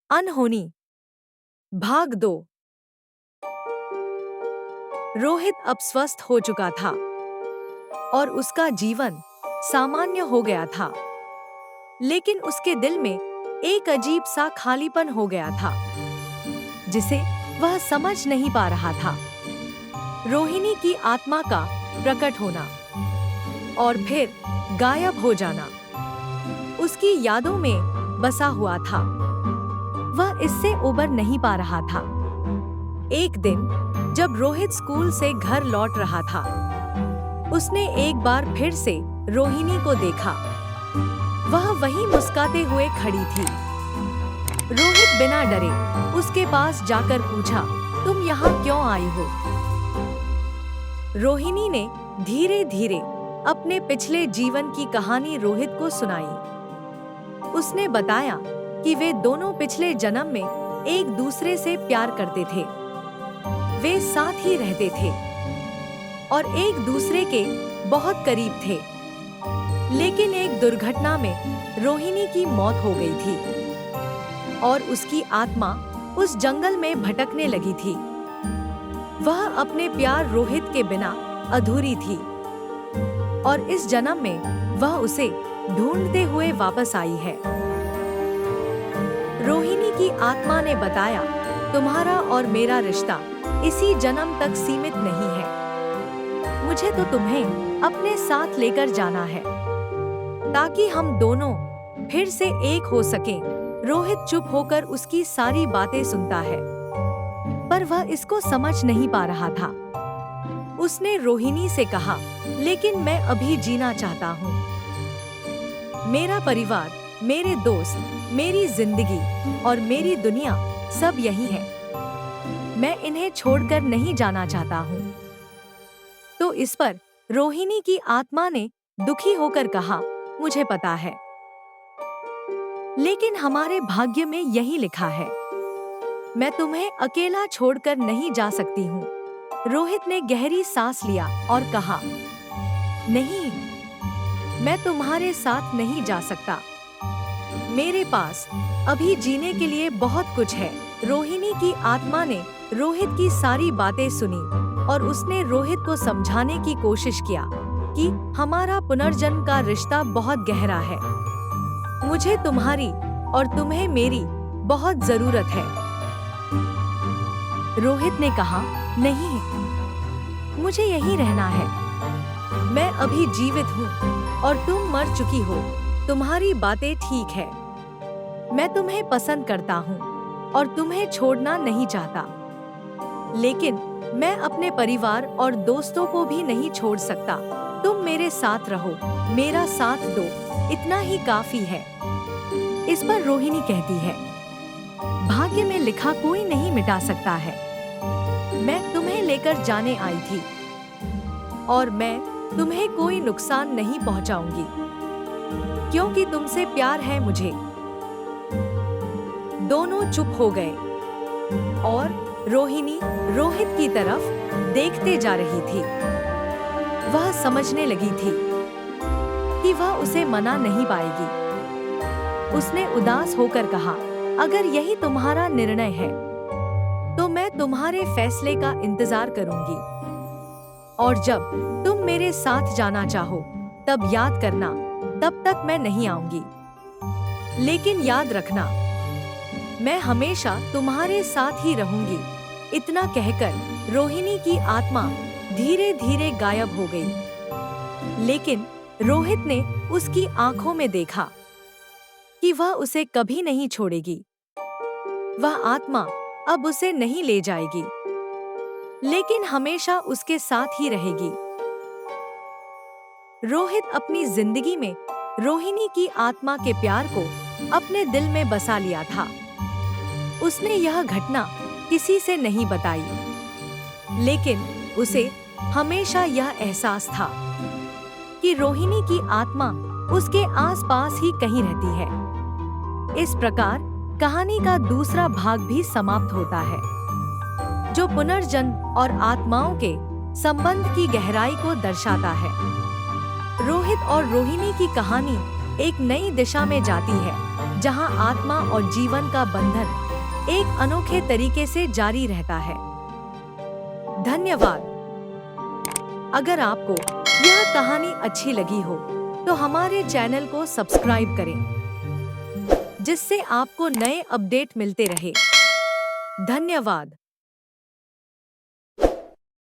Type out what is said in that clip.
अनहोनी भाग 2। रोहित अब स्वस्थ हो चुका था और उसका जीवन सामान्य हो गया था, लेकिन उसके दिल में एक अजीब सा खालीपन हो गया था जिसे वह समझ नहीं पा रहा था। रोहिणी की आत्मा का प्रकट होना और फिर गायब हो जाना उसकी यादों में बसा हुआ था। वह इससे उबर नहीं पा रहा था। एक दिन जब रोहित स्कूल से घर लौट रहा था, उसने एक बार फिर से रोहिणी को देखा। वह वहीं मुस्कुराते हुए खड़ी थी। रोहित बिना डरे उसके पास जाकर पूछा, तुम यहाँ क्यों आई हो? रोहिणी ने धीरे धीरे अपने पिछले जीवन की कहानी रोहित को सुनाई। उसने बताया कि वे दोनों पिछले जन्म में एक दूसरे से प्यार करते थे। वे साथ ही रहते थे और एक दूसरे के बहुत करीब थे, लेकिन एक दुर्घटना में रोहिणी की मौत हो गई थी और उसकी आत्मा उस जंगल में भटकने लगी थी। वह अपने प्यार रोहित के बिना अधूरी थी और इस जन्म में वह उसे ढूंढते हुए वापस आई है। रोहिणी की आत्मा ने बताया, तुम्हारा और मेरा रिश्ता इसी जन्म तक सीमित नहीं है। मुझे तो तुम्हें अपने साथ लेकर जाना है ताकि हम दोनों फिर से एक हो सकें। रोहित चुप होकर उसकी सारी बातें सुनता है, पर वह इसको समझ नहीं पा रहा था। उसने रोहिणी से कहा, लेकिन मैं अभी जीना चाहता हूँ। मेरा परिवार, मेरे दोस्त, मेरी जिंदगी और मेरी दुनिया सब यही है। मैं इन्हें छोड़कर नहीं जाना चाहता हूँ। तो इस पर रोहिणी की आत्मा ने दुखी होकर कहा, मुझे पता है, लेकिन हमारे भाग्य में यही लिखा है। मैं तुम्हें अकेला छोड़कर नहीं जा सकती हूँ। रोहित ने गहरी सांस लिया और कहा, नहीं, मैं तुम्हारे साथ नहीं जा सकता। मेरे पास अभी जीने के लिए बहुत कुछ है। रोहिणी की आत्मा ने रोहित की सारी बातें सुनी और उसने रोहित को समझाने की कोशिश किया कि हमारा पुनर्जन्म का रिश्ता बहुत गहरा है। मुझे तुम्हारी और तुम्हें मेरी बहुत जरूरत है। रोहित ने कहा, नहीं, मुझे यहीं रहना है। मैं अभी जीवित हूँ और तुम मर चुकी हो। तुम्हारी बातें ठीक है। मैं तुम्हें पसंद करता हूँ और तुम्हें छोड़ना नहीं चाहता, लेकिन मैं अपने परिवार और दोस्तों को भी नहीं छोड़ सकता। तुम मेरे साथ रहो, मेरा साथ दो, इतना ही काफी है। इस पर रोहिणी कहती है, भाग्य में लिखा कोई नहीं मिटा सकता है। मैं तुम्हें लेकर जाने आई थी और मैं तुम्हें कोई नुकसान नहीं पहुंचाऊंगी, क्योंकि तुमसे प्यार है मुझे। दोनों चुप हो गए और रोहिणी रोहित की तरफ देखते जा रही थी। वह समझने लगी थी कि वह उसे मना नहीं पाएगी। उसने उदास होकर कहा, अगर यही तुम्हारा निर्णय है तो मैं तुम्हारे फैसले का इंतजार करूंगी और जब तुम मेरे साथ जाना चाहो तब याद करना। तब तक मैं नहीं आऊंगी, लेकिन याद रखना, मैं हमेशा तुम्हारे साथ ही रहूंगी। इतना कहकर रोहिणी की आत्मा धीरे धीरे गायब हो गई, लेकिन रोहित ने उसकी आंखों में देखा कि वह उसे कभी नहीं छोड़ेगी। वह आत्मा अब उसे नहीं ले जाएगी, लेकिन हमेशा उसके साथ ही रहेगी। रोहित अपनी जिंदगी में रोहिणी की आत्मा के प्यार को अपने दिल में बसा लिया था। उसने यह घटना किसी से नहीं बताई, लेकिन उसे हमेशा यह एहसास था कि रोहिणी की आत्मा उसके आसपास ही कहीं रहती है। इस प्रकार कहानी का दूसरा भाग भी समाप्त होता है, जो पुनर्जन्म और आत्माओं के संबंध की गहराई को दर्शाता है। रोहित और रोहिणी की कहानी एक नई दिशा में जाती है, जहां आत्मा और जीवन का बंधन एक अनोखे तरीके से जारी रहता है। धन्यवाद। अगर आपको यह कहानी अच्छी लगी हो तो हमारे चैनल को सब्सक्राइब करें, जिससे आपको नए अपडेट मिलते रहे। धन्यवाद।